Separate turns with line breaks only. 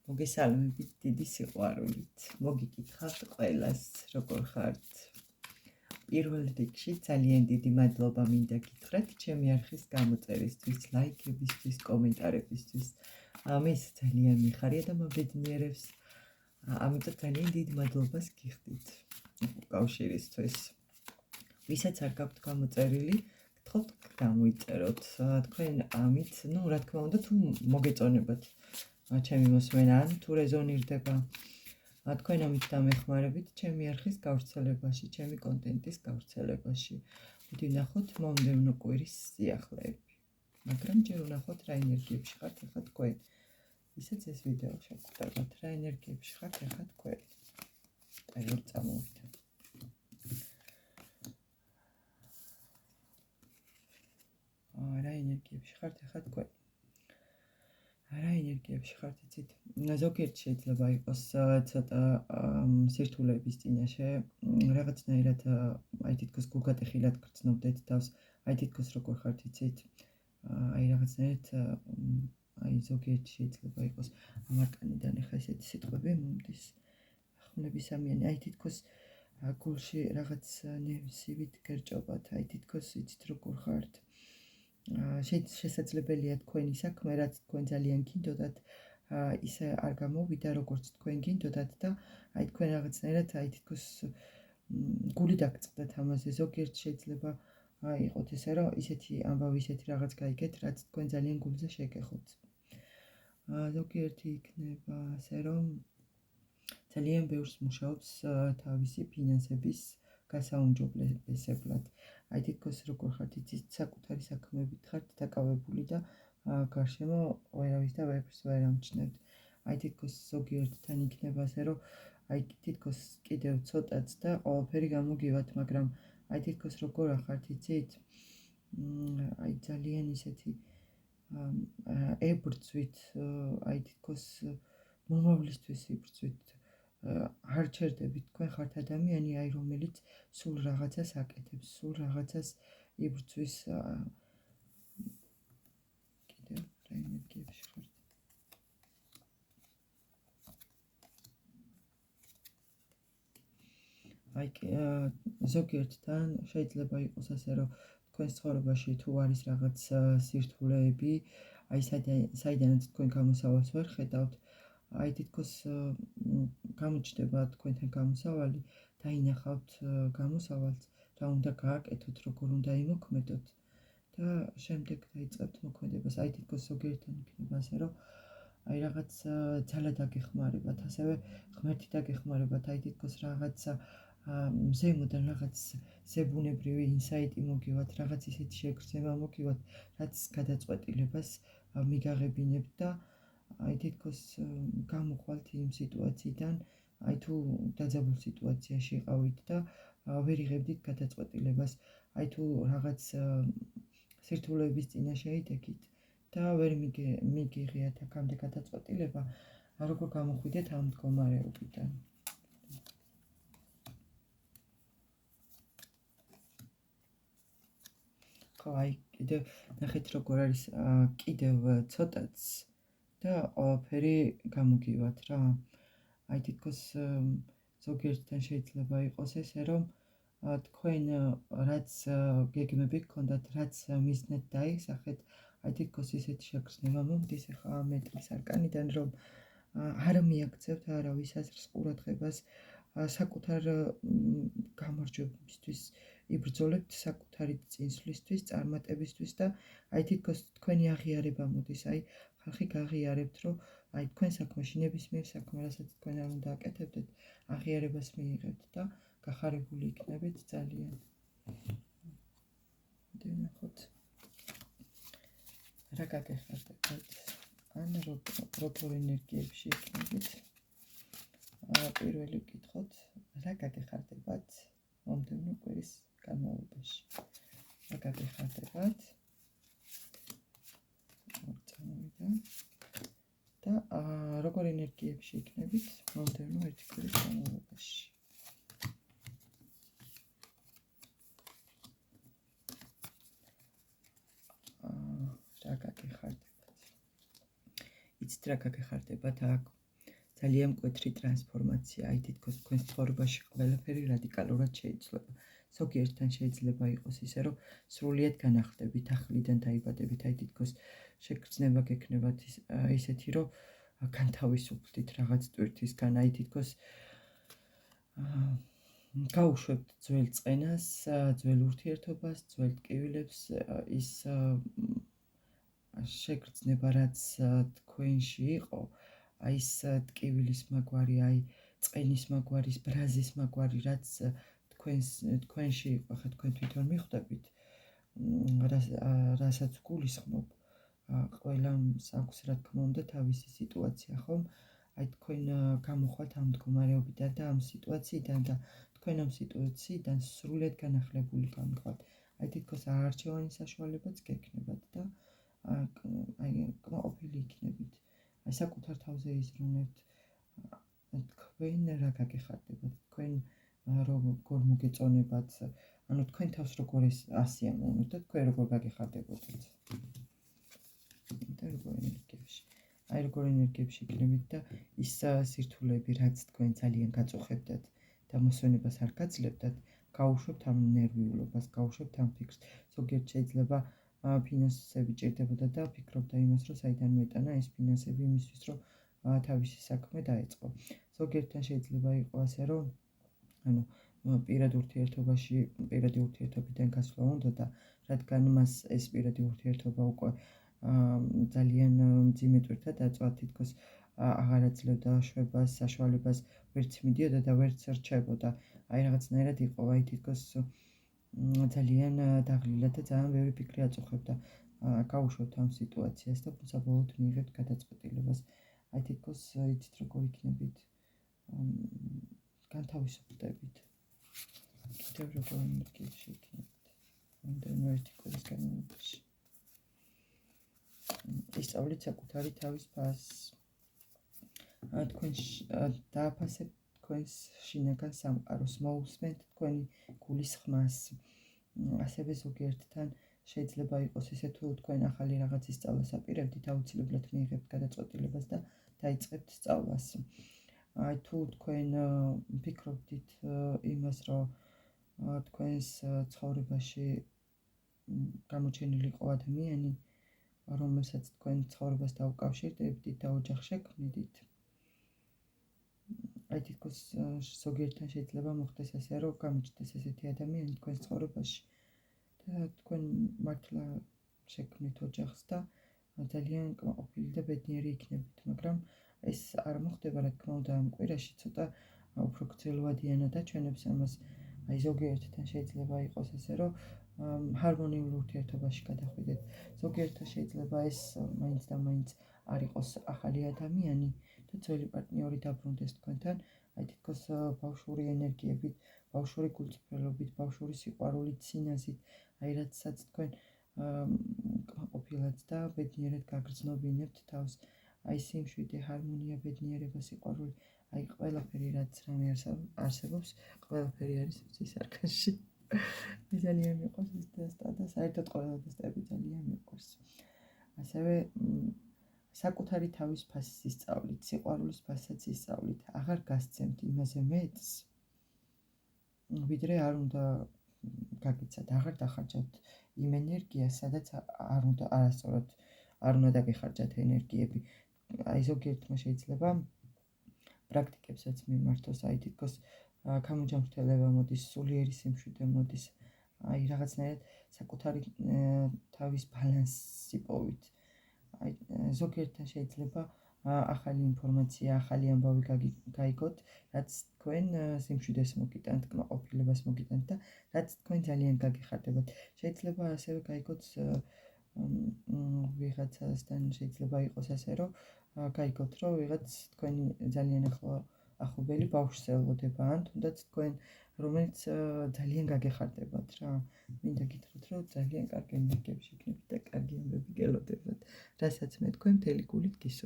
მოგესალმებით დიდი სიყვარულით. მოგიკითხავთ ყველას, როგორ ხართ. პირველ რიგში ძალიან დიდი მადლობა მინდა გითხრათ ჩემი არხის გამოწერისთვის, ლაიქებისთვის, კომენტარებისთვის. ამის ძალიან მიხარია და მობედნიერებს. ამიტომ ძალიან დიდ მადლობას გიხდით კავშირისთვის. ვისაც არ გაქვთ გამოწერილი, გთხოვთ გამოიწეროთ. თქვენ ამით, რა თქმა უნდა, თუ მოგეწონებათ ჩემი მოსმენა, ან თუ რეზონირდება თქვენ ამით დამეხმარებით ჩემი არხის გავრცელებაში, ჩემი კონტენტის გავრცელებაში. მოდი ვნახოთ მომდევნო კვირის სიახლეები. მაგრამ ჯერ ვნახოთ რა ენერგიებში ხართ ახლა თქვენ. ვისაც ეს ვიდეო შეგხვდებათ, რა ენერგიებში ხართ ახლა თქვენ. აი რომ წამოვიდეთ. რა ენერგიებში ხართ ახლა თქვენ. რა ენერგიებში ხართ იცით? ზოგიერთ შეიძლება იყოს ცოტა სირთულეების წინაშე, რაღაცნაირად აი თითქოს გულგატეხილად გრძნობდეთ თავს, აი თითქოს როგორ ხართ იცით? აი რაღაცნაირად აი ზოგიერთ შეიძლება იყოს ამარკანიდან ახლა ესეთი სიტყვები მომდის. ხმლებისამიანი, აი თითქოს გულში რაღაც ნევსივით გერჭობათ, აი თითქოს იცით როგორ ხართ. შესაძლებელია თქვენი საქმე, რაც თქვენ ძალიან გინდოდათ, ისე არ გამოვიდა, როგორც თქვენ გინდოდათ და აი თქვენ რაღაცნაირად აი თითქოს გული დაგწყდათ ამაზე. ზოგიერთ შეიძლება იყოთ ესე, რომ ისეთი ამბავი, ისეთი რაღაც გაიგეთ, რაც თქვენ ძალიან გულზე შეგეხოთ. ზოგიერთი იქნება ასე, რომ ძალიან ბევრს მუშაობს თავისი ფინანსების გასაუმჯობესებლად. აი თითქოს როგორ ხართ იცით, საკუთარი საქმეებით ხართ დაკავებული და გარშემო ვერავის და ვერაფერს ვერ ამჩნევთ. აი თითქოს ზოგიერთთან იქნება ასე, რომ აი თითქოს კიდევ ცოტაც და ყველაფერი გამოგივათ, მაგრამ აი თითქოს როგორ ახართ იცით? აი ძალიან ისეთი ებრძვით, აი თითქოს მომავლისთვის იბრძვით. არ ჩერდებით, თქვენ ხართ ადამიანი, აი რომელიც სულ რაღაცას აკეთებს, სულ რაღაცას იბრძვის. კიდევ რა ენერგიებში ხართ? აი ზოგიერთთან შეიძლება იყოს ასე, რომ თქვენს ცხოვრებაში თუ არის რაღაც სირთულეები, აი საიდანაც თქვენ გამოსავალს ვერ ხედავთ, აი თითქოს გამოჩნდება თქვენთან გამოსავალი, დაინახავთ გამოსავალს, რა უნდა გააკეთოთ, როგორ უნდა იმოქმედოთ და შემდეგ დაიწყებთ მოქმედებას. აი თითქოს ზოგიერთთან იქნება ასე, რომ აი რაღაც ძალა დაგეხმარებათ, ასევე ღმერთი დაგეხმარებათ, აი თითქოს რაღაცა ზემოდან რაღაც ზებუნებრივი ინსაიტი მოგივათ, რაღაც ისეთი შეგრძნება მოგივათ, რაც გადაწყვეტილებას მიგაღებინებთ და აი თითქოს გამოხვალთ იმ სიტუაციიდან, აი თუ დაძაბულ სიტუაციაში იყავით და ვერ იღებდით გადაწყვეტილებას, აი თუ რაღაც სირთულეების წინაშე იდექით და ვერ მიგიღიათ აქამდე გადაწყვეტილება, როგორ გამოხვიდეთ ამ მდგომარეობიდან. ხო, აი კიდევ ნახეთ როგორ არის კიდევ ცოტაც და ყველაფერი გამოგივათ რა. აი თითქოს ზოგიერთთან შეიძლება იყოს ესე, რომ თქვენ რაც გეგმები გქონდათ, რაც მიზნად დაისახეთ, აი თითქოს ისეთი შეგრძნება მომდის ახლა მეტრის არკანიდან, რომ არ მიაქცევთ არავის აზრს, ყურადღებას, საკუთარ გამარჯვებისთვის იბრძოლებთ, საკუთარი წინსვლისთვის, წარმატებისთვის და აი თითქოს თქვენი აღიარება მოდის, აი ხალხი გაღიარებთ, რომ აი თქვენ საქმეში ნებისმიერ საქმე, რასაც თქვენ არ უნდა აკეთებდეთ, აღიარებას მიიღებთ და გახარებული იქნებით ძალიან. ვნახოთ. რა გაგეხარდებათ? ან როგორ ენერგიებში იქნებით? პირველი ვკითხოთ, რა გაგეხარდებათ მომდევნო კვირის განმავლობაში? რა გაგეხარდებათ? წამოვიდა. და როგორ ენერგიებში იქნებით მომდევნო ერთი კვირის განმავლობაში? რა გაგეხარდებათ? იცით რა გაგეხარდებათ აქ? ძალიან მკვეთრი ტრანსფორმაცია, აი თითქოს თქვენს ცხოვრებაში ყველაფერი რადიკალურად შეიცვლება. ზოგიერთთან შეიძლება იყოს ისე, რომ სრულიად განახლდებით, ახლიდან დაიბადებით, აი თითქოს შეგრძნება გექნებათ ისეთი, რომ განთავისუფლდით რაღაც ტვირთისგან, აი თითქოს გაუშვებთ ძველ წყენას, ძველ ურთიერთობას, ძველ ტკივილებს, ის შეგრძნება, რაც თქვენში იყო, აი ეს ტკივილის მაგვარი, აი წყენის მაგვარი, ბრაზის მაგვარი, რაც თქვენში იყო, ხა თქვენ თვითონ მიხვდებით, რასაც გულისხმობ, ყველას აქვს რა თქმა უნდა თავისი სიტუაცია, ხომ? აი თქვენ გამოხვალთ ამ მდგომარეობიდან და ამ სიტუაციიდან და თქვენ ამ სიტუაციიდან სრულიად განახლებული გამიხვალთ. აი თითქოს არარჩევანი საშუალებაც გექნებათ და აი კმაყოფილი იქნებით. აი საკუთარ თავზე იზრუნებთ, თქვენ რა გაგეხარდებათ, თქვენ როგორ მოგეწონებათ, ანუ თქვენ თავს როგორ ასიამოვნებთ და თქვენ როგორ გაგეხარდებოდეთ. და როგორ ენერგიებში. აი როგორ ენერგიებში იქნებით და ის სირთულეები, რაც თქვენ ძალიან გაწუხებდათ და მოსვენებას არ გაძლებდათ, გაუშვებთ ამ ნერვიულობას, გაუშვებთ ამ ფიქრს. ზოგიერთ შეიძლება ფინანსები ჭირდებოდა და ფიქრობდა იმას, რომ საიდან მოეტანა ეს ფინანსები იმისთვის, რომ თავისი საქმე დაეწყო. ზოგიერთთან შეიძლება იყოს ასე, რომ ანუ პირადი ურთიერთობიდან გასვლა უნდოდა, რადგან მას ეს პირადი ურთიერთობა უკვე ძალიან მძიმე ტვირთად დაწვა, თითქოს აღარ აძლევდა შვებას, საშუალებას, ვერც მიდიოდა და ვერც რჩებოდა. აი რაღაცნაირად იყო, აი თითქოს ძალიან დაღლილად და ძალიან ბევრი ფიქრი აწუხებდა. გაუშვებთ ამ სიტუაციას და საბოლოოდ მიიღებთ გადაწყვეტილებას. აი თითქოს იცით როგორ იქნებით, განთავისუფლდებით. კიდევ როგორ ენერგიებში იქნებით. მომდევნო ერთი კვირის განმავლობაში. ისწავლით საკუთარი თავის ფასს. თქვენ დააფასებთ თქვენს შინაგან სამყაროს, მოусმენთ თქვენი გულის ხმას. ასევე ზოგიერთთან შეიძლება იყოს ისე, თუ თქვენ ახალი რაღაცის სწავლას აპირებდით, აუცილებლად მიიღებთ გადაწყვეტილებას და დაიწყებთ სწავლას. აი თუ თქვენ ფიქრობთ იმას, რომ თქვენს ცხოვრებაში გამოჩენილი იყო ადამიანი, რომელსაც თქვენ ცხოვრებას დაუკავშირდებდით და ოჯახს შექმნიდით. აი თითქოს ზოგიერთთან შეიძლება მოხდეს ასე, რომ გამოჩნდეს ესეთი ადამიანი თქვენს ცხოვრებაში და თქვენ მართლა შექმნით ოჯახს და ძალიან კმაყოფილი და ბედნიერი იქნებით, მაგრამ ეს არ მოხდება, რა თქმა უნდა, ამ კვირაში ცოტა უფრო გრძელვადიანად აჩვენებს ამას. აი ზოგიერთთან შეიძლება იყოს ასე, რომ ჰარმონიულ ურთიერთობაში გადახვიდეთ. ზოგიერთთან შეიძლება ეს მაინც და მაინც არ იყოს ახალი ადამიანი და ძველი პარტნიორი დაბრუნდეს თქვენთან, აი თითქოს ბავშვური ენერგიებით, ბავშვური გულწრფელობით, ბავშვური სიყვარულით, სინაზით, აი რაცაც თქვენ კმაყოფილად და ბედნიერად გაგრძნობინებთ თავს. აი სიმშვიდე, ჰარმონია, ბედნიერება, სიყვარული, აი ყველაფერი რაც რამე არსებობს, ყველაფერი არის ღვთის არქანში. მე ძალიან მიყვარს ეს ტესტა და საერთოდ ყველა ტესტები ძალიან მიყვარს. ასევე საკუთარი თავის ფასის ისწავლით, სიყვარულის ფასაც ისწავლით, აღარ გასცემთ იმაზე მეც, ვიდრე არ უნდა გაგიცათ, აღარ დახარჯავთ იმ ენერგიას, სადაც არასწორად არ უნდა დაგეხარჯათ ენერგიები. აი ზოგიერთმა შეიძლება პრაქტიკებსაც მიმართოს, აი თითქოს გამოჯანმრთელება მოდის, სულიერი სიმშვიდე მოდის, აი რაღაცნაირად საკუთარი თავის ბალანსი პოვით. აი ზოგიერთთან შეიძლება ახალი ინფორმაცია, ახალი ამბავი გაიგოთ, რაც თქვენ სიმშვიდეს მოგიტანთ, კმაყოფილებას მოგიტანთ და რაც თქვენ ძალიან გაგეხარდებათ. შეიძლება ასევე გაიგოთ ვიღაცასთან შეიძლება იყოს ასე, რომ გაიგოთ, რომ ვიღაც თქვენი ძალიან ახლობელი ბავშვს ელოდება, ან თუნდაც თქვენ რომელიც ძალიან გაგეხარდებათ რა. მინდა გითხრათ, რომ ძალიან კარგი ენერგიებში იქნებით და კარგი ამბები გელოდებათ, რასაც მე თქვენ მთელი გულით გისურვებთ.